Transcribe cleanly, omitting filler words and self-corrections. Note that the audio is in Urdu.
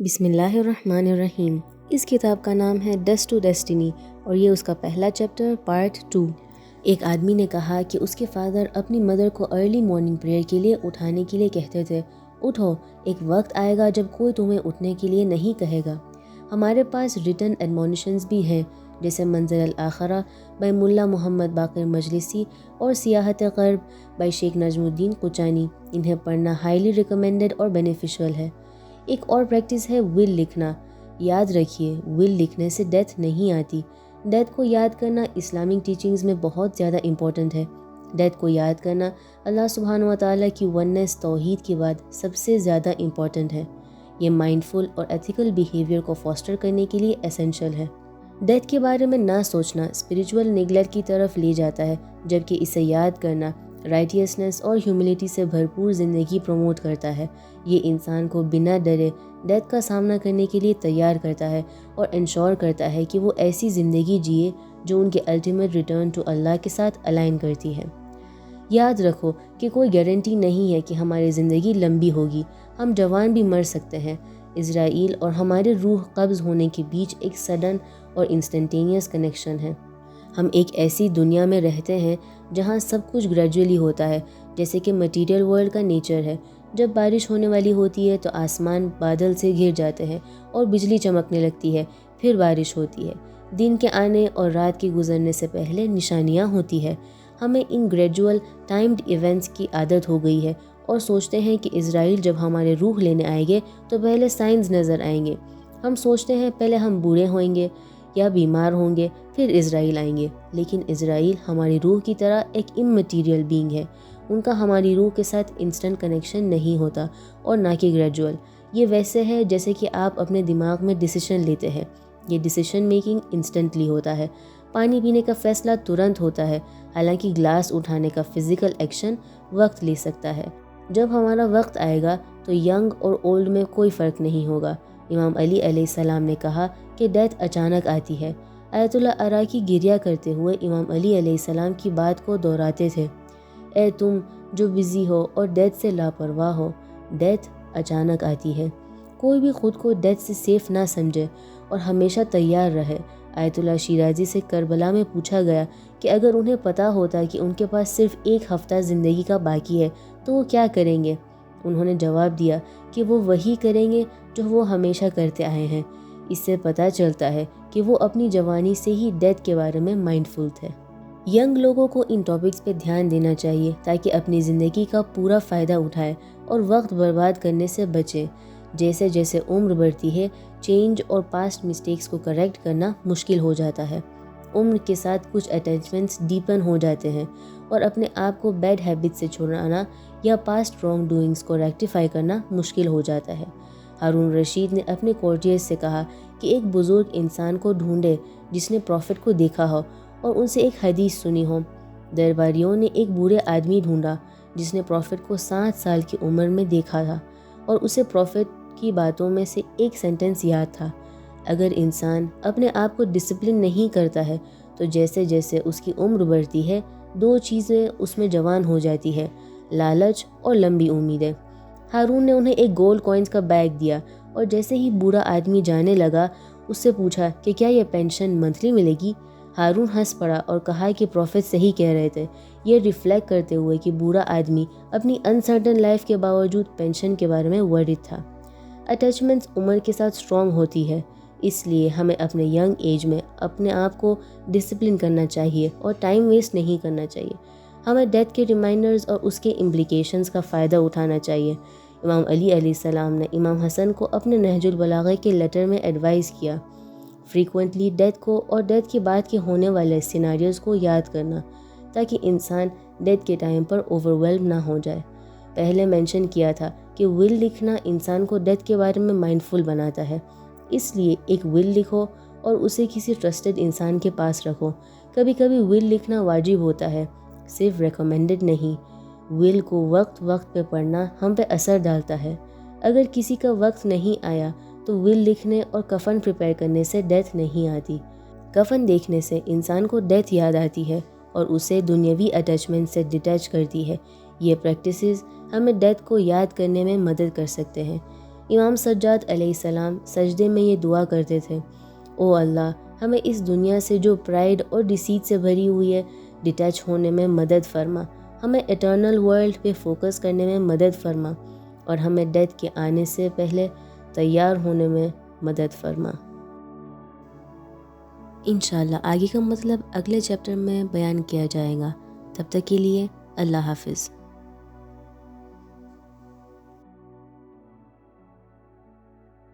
بسم اللہ الرحمن الرحیم۔ اس کتاب کا نام ہے ڈسٹ ٹو ڈیسٹینی اور یہ اس کا پہلا چیپٹر پارٹ 2۔ ایک آدمی نے کہا کہ اس کے فادر اپنی مدر کو ارلی مارننگ پریئر کے لیے اٹھانے کے لیے کہتے تھے، اٹھو، ایک وقت آئے گا جب کوئی تمہیں اٹھنے کے لیے نہیں کہے گا۔ ہمارے پاس ریٹن ایڈمونیشنز بھی ہیں، جیسے منزل الاخرہ بائی ملا محمد باقر مجلسی اور سیاحت غرب بائی شیخ نجم الدین قچانی۔ انہیں پڑھنا ہائیلی ریکمینڈڈ اور بینیفیشل ہے۔ ایک اور پریکٹس ہے ول لکھنا۔ یاد رکھیے، ول لکھنے سے ڈیتھ نہیں آتی۔ ڈیتھ کو یاد کرنا اسلامک ٹیچنگز میں بہت زیادہ امپورٹنٹ ہے۔ ڈیتھ کو یاد کرنا اللہ سبحانہ و تعالیٰ کی وننس توحید کے بعد سب سے زیادہ امپورٹنٹ ہے۔ یہ مائنڈفل اور ایتھیکل بیہیویئر کو فاسٹر کرنے کے لیے اسینشل ہے۔ ڈیتھ کے بارے میں نہ سوچنا اسپریچول نیگلیکٹ کی طرف لے جاتا ہے، جبکہ اسے یاد کرنا رائٹیسنس اور ہیوملٹی سے بھرپور زندگی پروموٹ کرتا ہے۔ یہ انسان کو بنا ڈرے ڈیتھ کا سامنا کرنے کے لیے تیار کرتا ہے اور انشور کرتا ہے کہ وہ ایسی زندگی جیے جو ان کے الٹیمیٹ ریٹرن ٹو اللہ کے ساتھ الائن کرتی ہے۔ یاد رکھو کہ کوئی گارنٹی نہیں ہے کہ ہماری زندگی لمبی ہوگی، ہم جوان بھی مر سکتے ہیں۔ اسرائیل اور ہمارے روح قبض ہونے کے بیچ ایک سڈن اور انسٹنٹینیس کنیکشن ہے۔ ہم ایک ایسی دنیا میں رہتے ہیں جہاں سب کچھ گریجولی ہوتا ہے، جیسے کہ مٹیریل ورلڈ کا نیچر ہے۔ جب بارش ہونے والی ہوتی ہے تو آسمان بادل سے گھر جاتے ہیں اور بجلی چمکنے لگتی ہے، پھر بارش ہوتی ہے۔ دن کے آنے اور رات کے گزرنے سے پہلے نشانیاں ہوتی ہے۔ ہمیں ان گریجول ٹائمڈ ایونٹس کی عادت ہو گئی ہے اور سوچتے ہیں کہ اسرائیل جب ہمارے روح لینے آئیں گے تو پہلے سائنز نظر آئیں گے۔ ہم سوچتے ہیں پہلے ہم بوڑھے ہوئیں گے یا بیمار ہوں گے، پھر اسرائیل آئیں گے۔ لیکن اسرائیل ہماری روح کی طرح ایک اممیٹیریل بینگ ہے۔ ان کا ہماری روح کے ساتھ انسٹنٹ کنیکشن نہیں ہوتا اور نہ کہ گریجول۔ یہ ویسے ہے جیسے کہ آپ اپنے دماغ میں ڈیسیشن لیتے ہیں۔ یہ ڈیسیشن میکنگ انسٹنٹلی ہوتا ہے۔ پانی پینے کا فیصلہ ترنت ہوتا ہے، حالانکہ گلاس اٹھانے کا فزیکل ایکشن وقت لے سکتا ہے۔ جب ہمارا وقت آئے گا تو ینگ اور اولڈ میں کوئی فرق نہیں ہوگا۔ امام علی علیہ السلام نے کہا کہ ڈیتھ اچانک آتی ہے۔ آیت اللہ اراکی گریہ کرتے ہوئے امام علی علیہ السلام کی بات کو دہراتے تھے، اے تم جو بزی ہو اور ڈیتھ سے لاپرواہ ہو، ڈیتھ اچانک آتی ہے۔ کوئی بھی خود کو ڈیتھ سے سیف نہ سمجھے اور ہمیشہ تیار رہے۔ آیت اللہ شیرازی سے کربلا میں پوچھا گیا کہ اگر انہیں پتہ ہوتا کہ ان کے پاس صرف ایک ہفتہ زندگی کا باقی ہے تو وہ کیا کریں گے؟ انہوں نے جواب دیا کہ وہ وہی کریں گے جو وہ ہمیشہ کرتے آئے ہیں۔ اس سے پتہ چلتا ہے کہ وہ اپنی جوانی سے ہی ڈیتھ کے بارے میں مائنڈفل تھے۔ ینگ لوگوں کو ان ٹاپکس پہ دھیان دینا چاہیے تاکہ اپنی زندگی کا پورا فائدہ اٹھائے اور وقت برباد کرنے سے بچیں۔ جیسے جیسے عمر بڑھتی ہے، چینج اور پاسٹ مسٹیکس کو کریکٹ کرنا مشکل ہو جاتا ہے۔ عمر کے ساتھ کچھ اٹیچمنٹس ڈیپن ہو جاتے ہیں اور اپنے آپ کو بیڈ ہیبٹ سے چھڑانا یا پاسٹ رانگ ڈوئنگس کو ریکٹیفائی کرنا مشکل ہو جاتا ہے۔ ہارون رشید نے اپنے کورٹیئرز سے کہا کہ ایک بزرگ انسان کو ڈھونڈے جس نے پروفٹ کو دیکھا ہو اور ان سے ایک حدیث سنی ہو۔ درباریوں نے ایک بوڑھے آدمی ڈھونڈا جس نے پروفٹ کو 60 سال کی عمر میں دیکھا تھا اور اسے پروفٹ کی باتوں میں سے ایک سینٹنس یاد تھا، اگر انسان اپنے آپ کو ڈسپلن نہیں کرتا ہے تو جیسے جیسے اس کی عمر بڑھتی ہے، دو چیزیں اس میں جوان ہو جاتی ہے، لالچ اور لمبی امیدیں۔ ہارون نے انہیں ایک گولڈ کوائنز کا بیگ دیا اور جیسے ہی بوڑھا آدمی جانے لگا اس سے پوچھا کہ کیا یہ پینشن منتھلی ملے گی؟ ہارون ہنس پڑا اور کہا کہ پروفٹ صحیح کہہ رہے تھے، یہ ریفلیکٹ کرتے ہوئے کہ بوڑھا آدمی اپنی انسرٹن لائف کے باوجود پینشن کے بارے میں ورڈ تھا۔ اٹیچمنٹس عمر کے ساتھ سٹرونگ ہوتی ہے، اس لیے ہمیں اپنے ینگ ایج میں اپنے آپ کو ڈسپلن کرنا چاہیے اور ٹائم ویسٹ نہیں کرنا چاہیے۔ ہمیں ڈیتھ کے ریمائنڈرز اور اس کے امپلیکیشنز کا فائدہ اٹھانا چاہیے۔ امام علی علیہ السلام نے امام حسن کو اپنے نہج البلاغہ کے لیٹر میں ایڈوائز کیا، فریکوینٹلی ڈیتھ کو اور ڈیتھ کے بعد کے ہونے والے سیناریوز کو یاد کرنا تاکہ انسان ڈیتھ کے ٹائم پر اوورویلم نہ ہو جائے۔ پہلے مینشن کیا تھا کہ ول لکھنا انسان کو ڈیتھ کے بارے میں مائنڈفل بناتا ہے، اس لیے ایک ول لکھو اور اسے کسی ٹرسٹڈ انسان کے پاس رکھو۔ کبھی کبھی ول لکھنا واجب ہوتا ہے، صرف ریکمینڈڈ نہیں۔ ول کو وقت وقت پہ پڑھنا ہم پہ اثر ڈالتا ہے۔ اگر کسی کا وقت نہیں آیا تو ول لکھنے اور کفن پریپیئر کرنے سے ڈیتھ نہیں آتی۔ کفن دیکھنے سے انسان کو ڈیتھ یاد آتی ہے اور اسے دنیاوی اٹیچمنٹ سے ڈیٹیچ کرتی ہے۔ یہ پریکٹسز ہمیں ڈیتھ کو یاد کرنے میں مدد کر سکتے ہیں۔ امام سجاد علیہ السلام سجدے میں یہ دعا کرتے تھے، او اللہ، ہمیں اس دنیا سے جو پرائیڈ اور ڈیسیٹ سے بھری ہوئی ہے ڈیٹیچ ہونے میں مدد فرما، ہمیں ایٹرنل ورلڈ پہ فوکس کرنے میں مدد فرما، اور ہمیں ڈیتھ کے آنے سے پہلے تیار ہونے میں مدد فرما۔ انشاءاللہ آگے کا مطلب اگلے چیپٹر میں بیان کیا جائے گا۔ تب تک کے لیے اللہ حافظ۔